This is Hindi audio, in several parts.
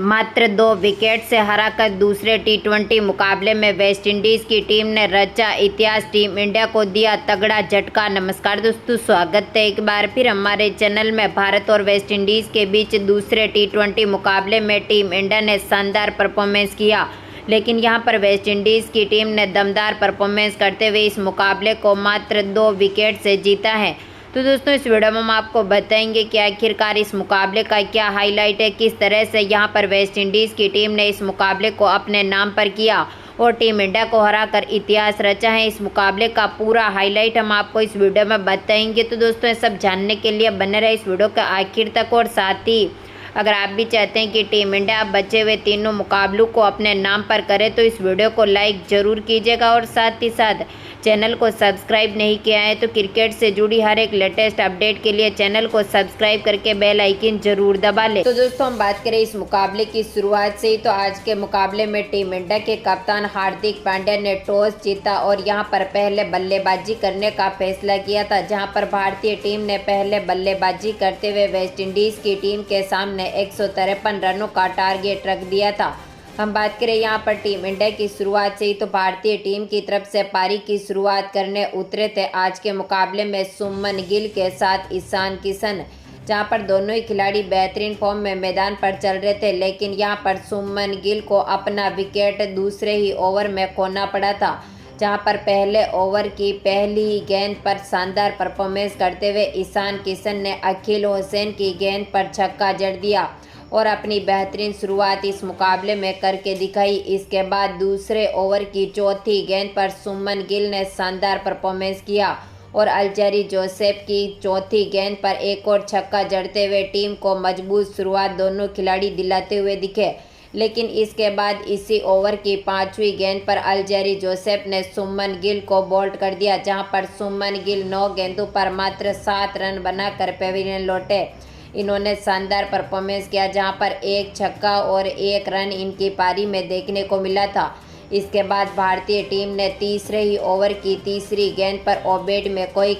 मात्र 2 विकेट से हराकर दूसरे टी20 मुकाबले में वेस्टइंडीज़ की टीम ने रचा इतिहास। टीम इंडिया को दिया तगड़ा झटका। नमस्कार दोस्तों, स्वागत है एक बार फिर हमारे चैनल में। भारत और वेस्टइंडीज़ के बीच दूसरे टी20 मुकाबले में टीम इंडिया ने शानदार परफॉर्मेंस किया, लेकिन यहां पर वेस्टइंडीज़ की टीम ने दमदार परफॉर्मेंस करते हुए इस मुकाबले को मात्र 2 विकेट से जीता है। तो दोस्तों, इस वीडियो में हम आपको बताएंगे कि आखिरकार इस मुकाबले का क्या हाईलाइट है, किस तरह से यहां पर वेस्टइंडीज़ की टीम ने इस मुकाबले को अपने नाम पर किया और टीम इंडिया को हराकर इतिहास रचा है। इस मुकाबले का पूरा हाईलाइट हम आपको इस वीडियो में बताएंगे। तो दोस्तों, ये सब जानने के लिए बने रहे इस वीडियो के आखिर तक। और साथ ही अगर आप भी चाहते हैं कि टीम इंडिया बचे हुए तीनों मुकाबलों को अपने नाम पर करे तो इस वीडियो को लाइक ज़रूर कीजिएगा और साथ ही साथ चैनल को सब्सक्राइब नहीं किया है तो क्रिकेट से जुड़ी हर एक लेटेस्ट अपडेट के लिए चैनल को सब्सक्राइब करके बेल आइकन जरूर दबा लें। तो दोस्तों, हम बात करें इस मुकाबले की शुरुआत से ही, तो आज के मुकाबले में टीम इंडिया के कप्तान हार्दिक पांड्या ने टॉस जीता और यहां पर पहले बल्लेबाजी करने का फैसला किया था, जहां पर भारतीय टीम ने पहले बल्लेबाजी करते हुए वेस्टइंडीज़ की टीम के सामने 153 रनों का टारगेट रख दिया था। हम बात करें यहां पर टीम इंडिया की शुरुआत से ही, तो भारतीय टीम की तरफ से पारी की शुरुआत करने उतरे थे आज के मुकाबले में सुमन गिल के साथ ईशान किशन, जहां पर दोनों ही खिलाड़ी बेहतरीन फॉर्म में मैदान पर चल रहे थे। लेकिन यहां पर सुमन गिल को अपना विकेट दूसरे ही ओवर में खोना पड़ा था, जहां पर पहले ओवर की पहली ही गेंद पर शानदार परफॉर्मेंस करते हुए ईशान किशन ने अखिल हुसैन की गेंद पर छक्का जड़ दिया और अपनी बेहतरीन शुरुआत इस मुकाबले में करके दिखाई। इसके बाद दूसरे ओवर की चौथी गेंद पर सुमन गिल ने शानदार परफॉर्मेंस किया और अल्जेरी जोसेफ की चौथी गेंद पर एक और छक्का जड़ते हुए टीम को मजबूत शुरुआत दोनों खिलाड़ी दिलाते हुए दिखे। लेकिन इसके बाद इसी ओवर की 5वीं गेंद पर अल्जेरी जोसेफ ने सुमन गिल को बोल्ड कर दिया, जहां पर सुमन गिल 9 गेंदों पर मात्र 7 रन बनाकर पेविलियन लौटे। इन्होंने शानदार परफॉर्मेंस किया, जहां पर एक छक्का और 1 रन इनकी पारी में देखने को मिला था। इसके बाद भारतीय टीम ने तीसरे ही ओवर की तीसरी गेंद पर ओबेड मैकॉय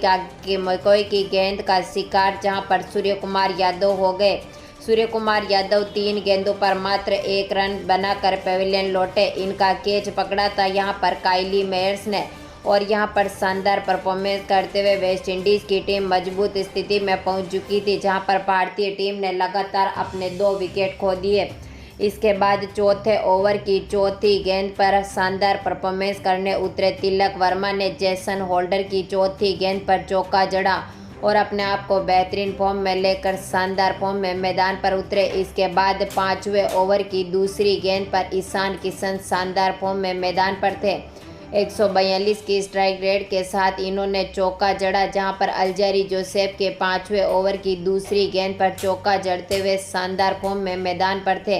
की गेंद का शिकार, जहां पर सूर्य कुमार यादव हो गए। सूर्य कुमार यादव 3 गेंदों पर मात्र 1 रन बनाकर पेविलियन लौटे। इनका कैच पकड़ा था यहां पर काइली मेयर्स ने और यहां पर शानदार परफॉर्मेंस करते हुए वेस्टइंडीज़ की टीम मजबूत स्थिति में पहुंच चुकी थी, जहां पर भारतीय टीम ने लगातार अपने 2 विकेट खो दिए। इसके बाद चौथे ओवर की चौथी गेंद पर शानदार परफॉर्मेंस करने उतरे तिलक वर्मा ने जेसन होल्डर की चौथी गेंद पर चौका जड़ा और अपने आप को बेहतरीन फॉर्म में लेकर शानदार फॉर्म में मैदान पर उतरे। इसके बाद 5वें ओवर की दूसरी गेंद पर ईशान किशन शानदार फॉर्म में मैदान पर थे। 142 की स्ट्राइक रेट के साथ इन्होंने चौका जड़ा, जहां पर अल्जेरी जोसेफ के 5वें ओवर की दूसरी गेंद पर चौका जड़ते हुए शानदार फॉर्म में मैदान पर थे।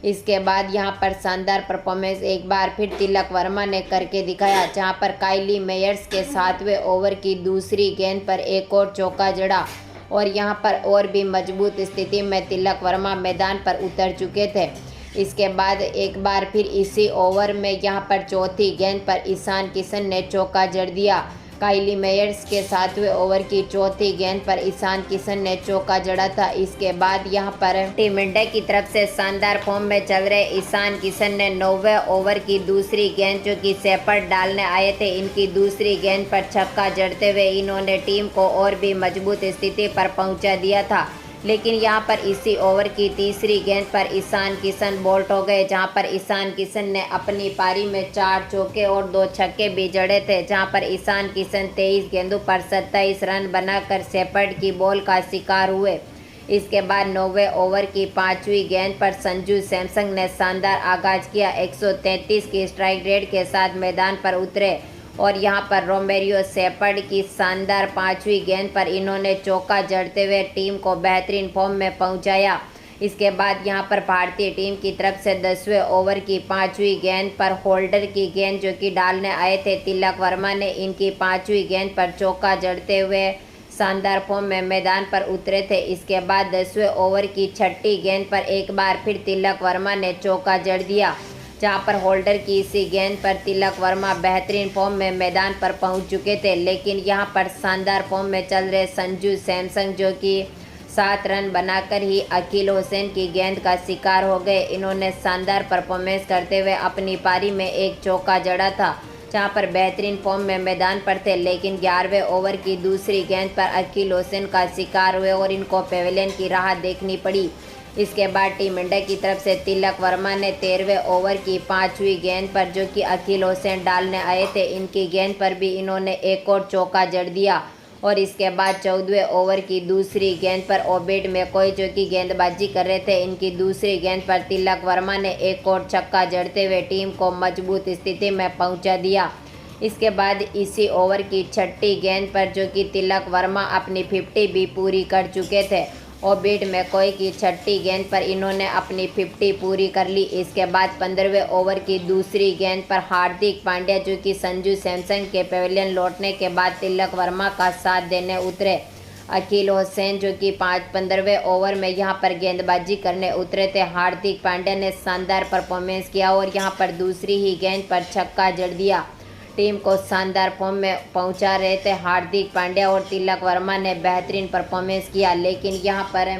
इसके बाद यहां पर शानदार परफॉर्मेंस एक बार फिर तिलक वर्मा ने करके दिखाया, जहां पर काइली मेयर्स के 7वें ओवर की दूसरी गेंद पर एक और चौका जड़ा और यहां पर और भी मजबूत स्थिति में तिलक वर्मा मैदान पर उतर चुके थे। इसके बाद एक बार फिर इसी ओवर में यहां पर चौथी गेंद पर ईशान किशन ने चौका जड़ दिया। काइली मेयर्स के 7वें ओवर की चौथी गेंद पर ईशान किशन ने चौका जड़ा था। इसके बाद यहां पर टीम इंडिया की तरफ से शानदार फॉर्म में चल रहे ईशान किशन ने 9वें ओवर की दूसरी गेंद, जो कि शेफर्ड डालने आए थे, इनकी दूसरी गेंद पर छक्का जड़ते हुए इन्होंने टीम को और भी मजबूत स्थिति पर पहुंचा दिया था। लेकिन यहां पर इसी ओवर की तीसरी गेंद पर ईशान किशन बोल्ट हो गए, जहां पर ईशान किशन ने अपनी पारी में 4 चौके और 2 छक्के भी जड़े थे, जहां पर ईशान किशन 23 गेंदों पर 27 रन बनाकर शेफर्ड की बॉल का शिकार हुए। इसके बाद 9वें ओवर की 5वीं गेंद पर संजू सैमसन ने शानदार आगाज किया। 133 की स्ट्राइक रेट के साथ मैदान पर उतरे और यहां पर रोमेरियो शेफर्ड की शानदार 5वीं गेंद पर इन्होंने चौका जड़ते हुए टीम को बेहतरीन फॉर्म में पहुंचाया। इसके बाद यहां पर भारतीय टीम की तरफ से 10वें ओवर की 5वीं गेंद पर होल्डर की गेंद, जो कि डालने आए थे तिलक वर्मा ने, इनकी 5वीं गेंद पर चौका जड़ते हुए शानदार फॉर्म में मैदान पर उतरे थे। इसके बाद 10वें ओवर की 6ठी गेंद पर एक बार फिर तिलक वर्मा ने चौका जड़ दिया, जहां पर होल्डर की इसी गेंद पर तिलक वर्मा बेहतरीन फॉर्म में मैदान पर पहुंच चुके थे। लेकिन यहां पर शानदार फॉर्म में चल रहे संजू सैमसन, जो कि 7 रन बनाकर ही अकील हुसैन की गेंद का शिकार हो गए। इन्होंने शानदार परफॉर्मेंस करते हुए अपनी पारी में एक चौका जड़ा था, जहां पर बेहतरीन फॉर्म में मैदान पर थे, लेकिन 11वें ओवर की दूसरी गेंद पर अकील हुसैन का शिकार हुए और इनको पेविलियन की राह देखनी पड़ी। इसके बाद टीम इंडिया की तरफ से तिलक वर्मा ने 13वें ओवर की 5वीं गेंद पर, जो कि अकील हुसैन डालने आए थे, इनकी गेंद पर भी इन्होंने एक और चौका जड़ दिया। और इसके बाद 14वें ओवर की दूसरी गेंद पर ओबेड मैकॉय, जो कि गेंदबाजी कर रहे थे, इनकी दूसरी गेंद पर तिलक वर्मा ने एक और छक्का जड़ते हुए टीम को मजबूत स्थिति में पहुंचा दिया। इसके बाद इसी ओवर की 6ठी गेंद पर, जो कि तिलक वर्मा अपनी 50 भी पूरी कर चुके थे, ओबेड मैकॉय की 6ठी गेंद पर इन्होंने अपनी 50 पूरी कर ली। इसके बाद 15वें ओवर की दूसरी गेंद पर हार्दिक पांड्या, जो कि संजू सैमसन के पेविलियन लौटने के बाद तिलक वर्मा का साथ देने उतरे। अकील हुसैन, जो कि 15वें ओवर में यहां पर गेंदबाजी करने उतरे थे, हार्दिक पांड्या ने शानदार परफॉर्मेंस किया और यहां पर दूसरी ही गेंद पर छक्का जड़ दिया। टीम को शानदार फॉर्म में पहुंचा रहे थे हार्दिक पांड्या और तिलक वर्मा ने बेहतरीन परफॉर्मेंस किया, लेकिन यहां पर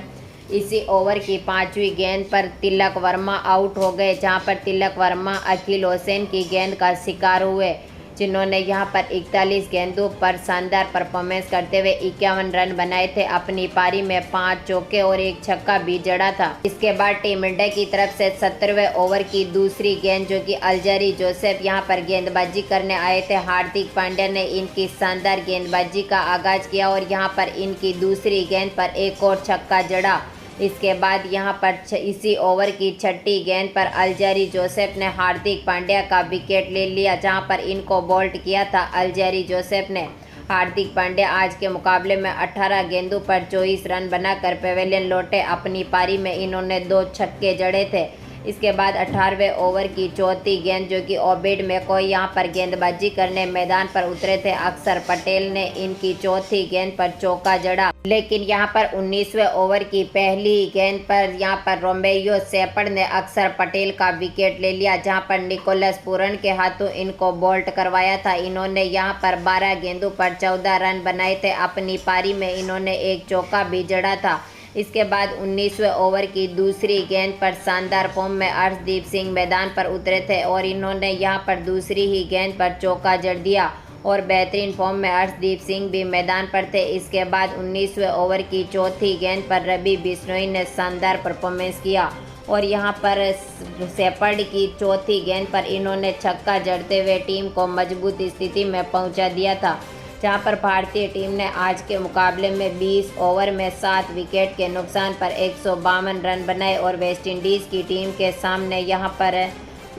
इसी ओवर की 5वीं गेंद पर तिलक वर्मा आउट हो गए, जहां पर तिलक वर्मा अकील हुसैन की गेंद का शिकार हुए, जिन्होंने यहां पर 41 गेंदों पर शानदार परफॉर्मेंस करते हुए 51 रन बनाए थे। अपनी पारी में 5 चौके और एक छक्का भी जड़ा था। इसके बाद टीम इंडिया की तरफ से 17वें ओवर की दूसरी गेंद, जो कि अल्जारी जोसेफ यहां पर गेंदबाजी करने आए थे, हार्दिक पांड्या ने इनकी शानदार गेंदबाजी का आगाज किया और यहां पर इनकी दूसरी गेंद पर एक और छक्का जड़ा। इसके बाद यहां पर इसी ओवर की 6ठी गेंद पर अल्जारी जोसेफ ने हार्दिक पांड्या का विकेट ले लिया, जहां पर इनको बोल्ड किया था अल्जारी जोसेफ ने। हार्दिक पांड्या आज के मुकाबले में 18 गेंदों पर 24 रन बनाकर पेविलियन लौटे। अपनी पारी में इन्होंने 2 छक्के जड़े थे। इसके बाद 18वें ओवर की चौथी गेंद, जो कि ओबेड मैकॉय यहां पर गेंदबाजी करने मैदान पर उतरे थे, अक्षर पटेल ने इनकी चौथी गेंद पर चौका जड़ा, लेकिन यहां पर 19वें ओवर की पहली गेंद पर यहां पर रोमेरियो शेपर्ड ने अक्षर पटेल का विकेट ले लिया, जहां पर निकोलस पूरन के हाथों इनको बोल्ट करवाया था। इन्होंने यहां पर 12 गेंदों पर 14 रन बनाए थे। अपनी पारी में इन्होंने एक चौका भी जड़ा था। इसके बाद 19वें ओवर की दूसरी गेंद पर शानदार फॉर्म में अर्शदीप सिंह मैदान पर उतरे थे और इन्होंने यहां पर दूसरी ही गेंद पर चौका जड़ दिया और बेहतरीन फॉर्म में अर्शदीप सिंह भी मैदान पर थे। इसके बाद 19वें ओवर की चौथी गेंद पर रवि बिश्नोई ने शानदार परफॉर्मेंस किया और यहां पर शेपर्ड की चौथी गेंद पर इन्होंने छक्का जड़ते हुए टीम को मजबूत स्थिति में पहुंचा दिया था, जहां पर भारतीय टीम ने आज के मुकाबले में 20 ओवर में 7 विकेट के नुकसान पर 152 रन बनाए और वेस्टइंडीज़ की टीम के सामने यहां पर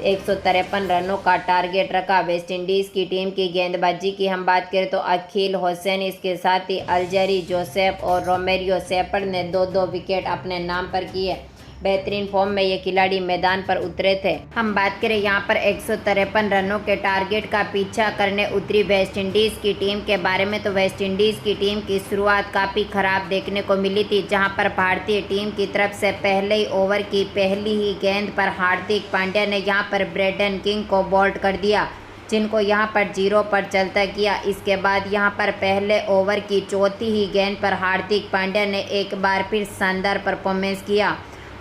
153 रनों का टारगेट रखा। वेस्टइंडीज़ की टीम की गेंदबाजी की हम बात करें तो अकील हुसैन, इसके साथ ही अल्जारी जोसेफ और रोमेरियो शेपर्ड ने 2-2 विकेट अपने नाम पर किए। बेहतरीन फॉर्म में ये खिलाड़ी मैदान पर उतरे थे। हम बात करें यहाँ पर 153 रनों के टारगेट का पीछा करने उतरी वेस्टइंडीज़ की टीम के बारे में, तो वेस्टइंडीज़ की टीम की शुरुआत काफ़ी ख़राब देखने को मिली थी, जहां पर भारतीय टीम की तरफ से पहले ही ओवर की पहली ही गेंद पर हार्दिक पांड्या ने यहां पर ब्रेडन किंग को बोल्ड कर दिया, जिनको यहां पर 0 पर चलता किया। इसके बाद यहां पर पहले ओवर की चौथी ही गेंद पर हार्दिक पांड्या ने एक बार फिर शानदार परफॉर्मेंस किया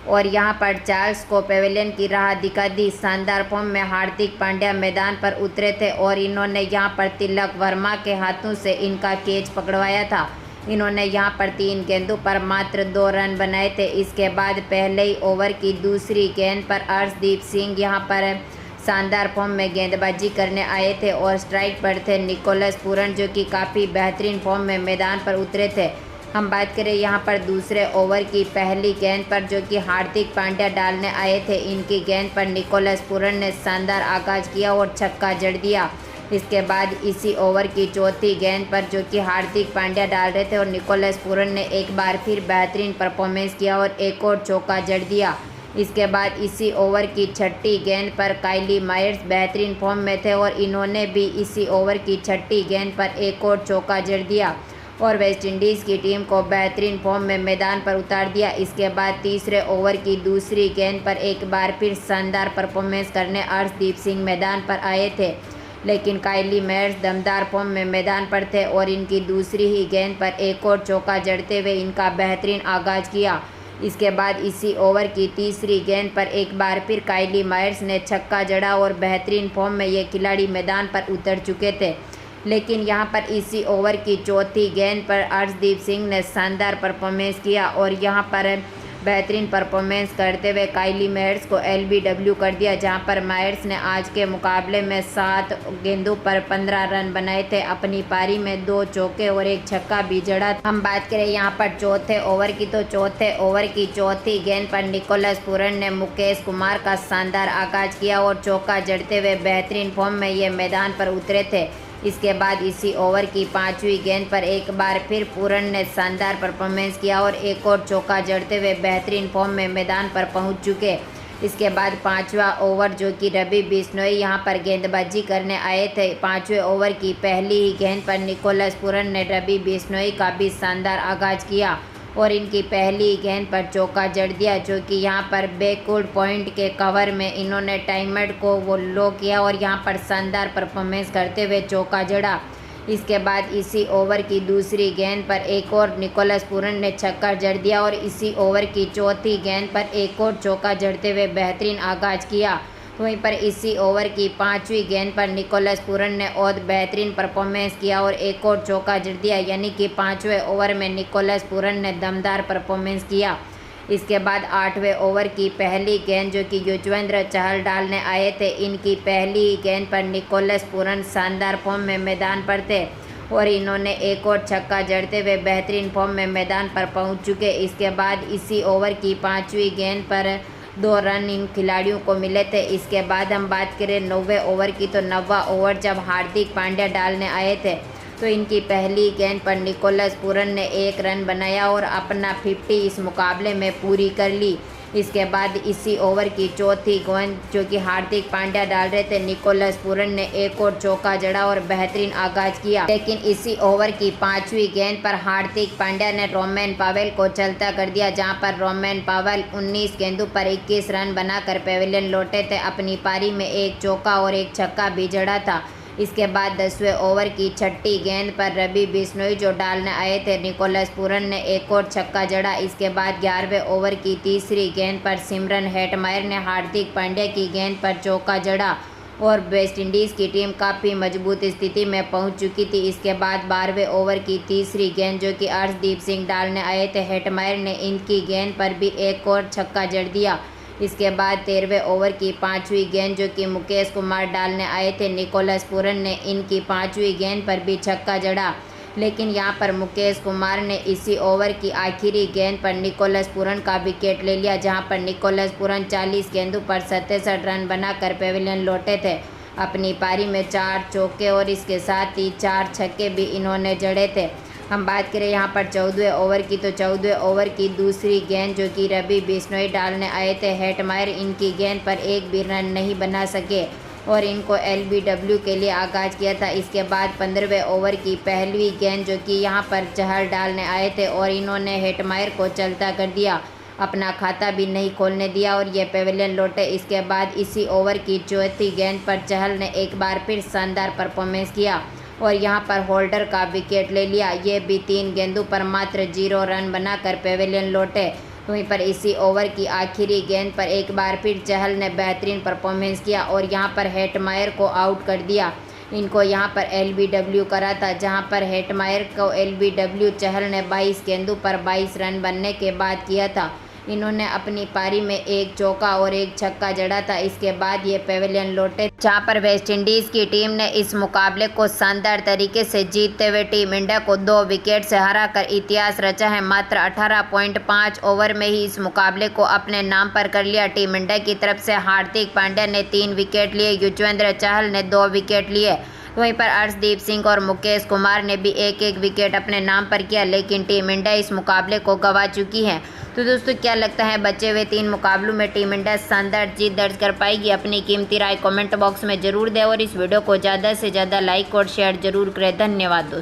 और यहां पर चार्ल्स को पेविलियन की राह दिखा दी। शानदार फॉर्म में हार्दिक पांड्या मैदान पर उतरे थे और इन्होंने यहां पर तिलक वर्मा के हाथों से इनका कैच पकड़वाया था। इन्होंने यहां पर 3 गेंदों पर मात्र 2 रन बनाए थे। इसके बाद पहले ही ओवर की दूसरी गेंद पर अर्शदीप सिंह यहां पर शानदार फॉर्म में गेंदबाजी करने आए थे और स्ट्राइक पर थे निकोलस पूरन, जो कि काफ़ी बेहतरीन फॉर्म में मैदान पर उतरे थे। हम बात करें यहाँ पर दूसरे ओवर की पहली गेंद पर, जो कि हार्दिक पांड्या डालने आए थे, इनकी गेंद पर निकोलस पूरन ने शानदार आगाज किया और छक्का जड़ दिया। इसके बाद इसी ओवर की चौथी गेंद पर, जो कि हार्दिक पांड्या डाल रहे थे और निकोलस पूरन ने एक बार फिर बेहतरीन परफॉर्मेंस किया और एक और चौका जड़ दिया। इसके बाद इसी ओवर की 6ठी गेंद पर काइली मायर्स बेहतरीन फॉर्म में थे और इन्होंने भी इसी ओवर की 6ठी गेंद पर एक और चौका जड़ दिया और वेस्टइंडीज़ की टीम को बेहतरीन फॉर्म में मैदान पर उतार दिया। इसके बाद तीसरे ओवर की दूसरी गेंद पर एक बार फिर शानदार परफॉर्मेंस करने अर्शदीप सिंह मैदान पर आए थे। लेकिन काइली मेयर्स दमदार फॉर्म में मैदान पर थे और इनकी दूसरी ही गेंद पर एक और चौका जड़ते हुए इनका बेहतरीन आगाज किया। इसके बाद इसी ओवर की तीसरी गेंद पर एक बार फिर काइली मेयर्स ने छक्का जड़ा और बेहतरीन फॉर्म में ये खिलाड़ी मैदान पर उतर चुके थे। लेकिन यहाँ पर इसी ओवर की चौथी गेंद पर अर्शदीप सिंह ने शानदार परफॉर्मेंस किया और यहाँ पर बेहतरीन परफॉर्मेंस करते हुए काइली मेयर्स को LBW कर दिया, जहां पर मेयर्स ने आज के मुकाबले में 7 गेंदों पर 15 रन बनाए थे। अपनी पारी में 2 चौके और एक छक्का भी जड़ा। हम बात करें यहां पर चौथे ओवर की, तो चौथे ओवर की चौथी गेंद पर निकोलस पूरन ने मुकेश कुमार का शानदार आगाज किया और चौका जड़ते हुए बेहतरीन फॉर्म में ये मैदान पर उतरे थे। इसके बाद इसी ओवर की 5वीं गेंद पर एक बार फिर पूरन ने शानदार परफॉर्मेंस किया और एक और चौका जड़ते हुए बेहतरीन फॉर्म में मैदान पर पहुंच चुके। इसके बाद 5वां ओवर जो कि रवि बिश्नोई यहां पर गेंदबाजी करने आए थे, 5वें ओवर की पहली ही गेंद पर निकोलस पूरन ने रवि बिश्नोई का भी शानदार आगाज किया और इनकी पहली गेंद पर चौका जड़ दिया, जो कि यहां पर बैकवर्ड पॉइंट के कवर में इन्होंने टाइमर को वो लो किया और यहां पर शानदार परफॉर्मेंस करते हुए चौका जड़ा। इसके बाद इसी ओवर की दूसरी गेंद पर एक और निकोलस पूरन ने छक्का जड़ दिया और इसी ओवर की चौथी गेंद पर एक और चौका जड़ते हुए बेहतरीन आगाज किया। वहीं पर इसी ओवर की 5वीं गेंद पर निकोलस पूरन ने और बेहतरीन परफॉर्मेंस किया और एक और चौका जड़ दिया, यानी कि 5वें ओवर में निकोलस पूरन ने दमदार परफॉर्मेंस किया। इसके बाद 8वें ओवर की पहली गेंद जो कि युजवेंद्र चहल डालने आए थे, इनकी पहली गेंद पर निकोलस पूरन शानदार फॉर्म में मैदान पर थे और इन्होंने एक और छक्का जड़ते हुए बेहतरीन फॉर्म में मैदान पर पहुंच चुके। इसके बाद इसी ओवर की 5वीं गेंद पर 2 रन इन खिलाड़ियों को मिले थे। इसके बाद हम बात करें 9वें ओवर की, तो 9वां ओवर जब हार्दिक पांड्या डालने आए थे तो इनकी पहली गेंद पर निकोलस पूरन ने 1 रन बनाया और अपना 50 इस मुकाबले में पूरी कर ली। इसके बाद इसी ओवर की चौथी गेंद जो कि हार्दिक पांड्या डाल रहे थे, निकोलस पूरन ने एक और चौका जड़ा और बेहतरीन आगाज किया। लेकिन इसी ओवर की 5वीं गेंद पर हार्दिक पांड्या ने रोमेन पावेल को चलता कर दिया, जहां पर रोमेन पावेल 19 गेंदों पर 21 रन बनाकर पेविलियन लौटे थे। अपनी पारी में एक चौका और एक छक्का भी जड़ा था। इसके बाद 10वें ओवर की 6ठी गेंद पर रवि बिश्नोई जो डालने आए थे, निकोलस पूरन ने एक और छक्का जड़ा। इसके बाद 11वें ओवर की तीसरी गेंद पर सिमरन हेटमायर ने हार्दिक पांड्या की गेंद पर चौका जड़ा और वेस्ट इंडीज़ की टीम काफ़ी मजबूत स्थिति में पहुंच चुकी थी। इसके बाद 12वें ओवर की तीसरी गेंद जो कि अर्शदीप सिंह डालने आए थे, हेटमायर ने इनकी गेंद पर भी एक और छक्का जड़ दिया। इसके बाद 13वें ओवर की 5वीं गेंद जो कि मुकेश कुमार डालने आए थे, निकोलस पूरन ने इनकी 5वीं गेंद पर भी छक्का जड़ा। लेकिन यहां पर मुकेश कुमार ने इसी ओवर की आखिरी गेंद पर निकोलस पूरन का विकेट ले लिया, जहां पर निकोलस पूरन 40 गेंदों पर 67 रन बनाकर पेविलियन लौटे थे। अपनी पारी में 4 चौके और इसके साथ ही 4 छक्के भी इन्होंने जड़े थे। हम बात करें यहाँ पर 14वें ओवर की, तो 14वें ओवर की दूसरी गेंद जो कि रवि बिश्नोई डालने आए थे, हेटमायर इनकी गेंद पर एक भी रन नहीं बना सके और इनको LBW के लिए आगाज किया था। इसके बाद 15वें ओवर की पहली गेंद जो कि यहाँ पर चहल डालने आए थे और इन्होंने हेटमायर को चलता कर दिया, अपना खाता भी नहीं खोलने दिया और ये पेविलियन लौटे। इसके बाद इसी ओवर की चौथी गेंद पर चहल ने एक बार फिर शानदार परफॉर्मेंस किया और यहां पर होल्डर का विकेट ले लिया। ये भी 3 गेंदों पर मात्र 0 रन बनाकर पेविलियन लौटे। वहीं पर इसी ओवर की आखिरी गेंद पर एक बार फिर चहल ने बेहतरीन परफॉर्मेंस किया और यहां पर हेटमायर को आउट कर दिया। इनको यहां पर LBW करा था, जहां पर हेटमायर को LBW चहल ने 22 गेंदों पर 22 रन बनने के बाद किया था। इन्होंने अपनी पारी में एक चौका और एक छक्का जड़ा था। इसके बाद ये पेविलियन लौटे, जहां पर वेस्ट इंडीज़ की टीम ने इस मुकाबले को शानदार तरीके से जीतते हुए टीम इंडिया को 2 विकेट से हराकर इतिहास रचा है। मात्र 18.5 ओवर में ही इस मुकाबले को अपने नाम पर कर लिया। टीम इंडिया की तरफ से हार्दिक पांड्या ने 3 विकेट लिए, युजवेंद्र चहल ने 2 विकेट लिए। वहीं पर अर्शदीप सिंह और मुकेश कुमार ने भी एक एक विकेट अपने नाम पर किया, लेकिन टीम इंडिया इस मुकाबले को गंवा चुकी है। तो दोस्तों क्या लगता है, बचे हुए 3 मुकाबलों में टीम इंडिया शानदार जीत दर्ज कर पाएगी? अपनी कीमती राय कमेंट बॉक्स में जरूर दें और इस वीडियो को ज़्यादा से ज़्यादा लाइक और शेयर जरूर करें। धन्यवाद दोस्तों।